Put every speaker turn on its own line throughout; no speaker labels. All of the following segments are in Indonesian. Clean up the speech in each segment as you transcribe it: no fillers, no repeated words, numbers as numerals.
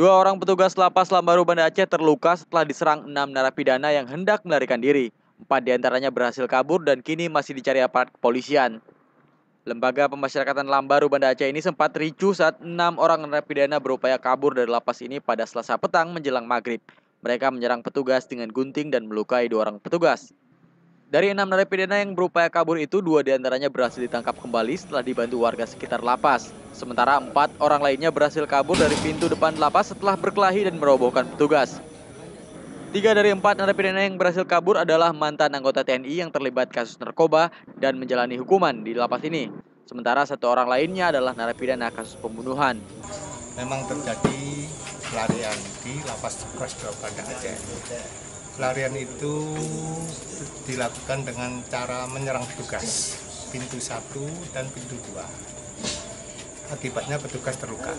Dua orang petugas lapas Lambaru Banda Aceh terluka setelah diserang 6 narapidana yang hendak melarikan diri. 4 diantaranya berhasil kabur dan kini masih dicari aparat kepolisian. Lembaga Pemasyarakatan Lambaru Banda Aceh ini sempat ricuh saat 6 orang narapidana berupaya kabur dari lapas ini pada Selasa petang menjelang maghrib. Mereka menyerang petugas dengan gunting dan melukai 2 orang petugas. Dari 6 narapidana yang berupaya kabur itu, 2 diantaranya berhasil ditangkap kembali setelah dibantu warga sekitar lapas. Sementara 4 orang lainnya berhasil kabur dari pintu depan lapas setelah berkelahi dan merobohkan petugas. 3 dari 4 narapidana yang berhasil kabur adalah mantan anggota TNI yang terlibat kasus narkoba dan menjalani hukuman di lapas ini. Sementara 1 orang lainnya adalah narapidana kasus pembunuhan.
Memang terjadi pelarian di lapas kelas 2 Banda Aceh. Pelarian itu dilakukan dengan cara menyerang petugas pintu 1 dan pintu 2. Akibatnya petugas terluka.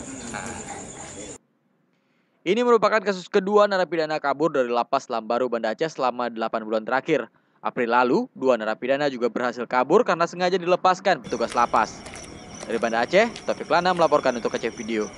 Ini merupakan kasus kedua narapidana kabur dari lapas Lambaru Banda Aceh selama 8 bulan terakhir. April lalu, 2 narapidana juga berhasil kabur karena sengaja dilepaskan petugas lapas. Dari Banda Aceh, Taufik Lana melaporkan untuk Aceh Video.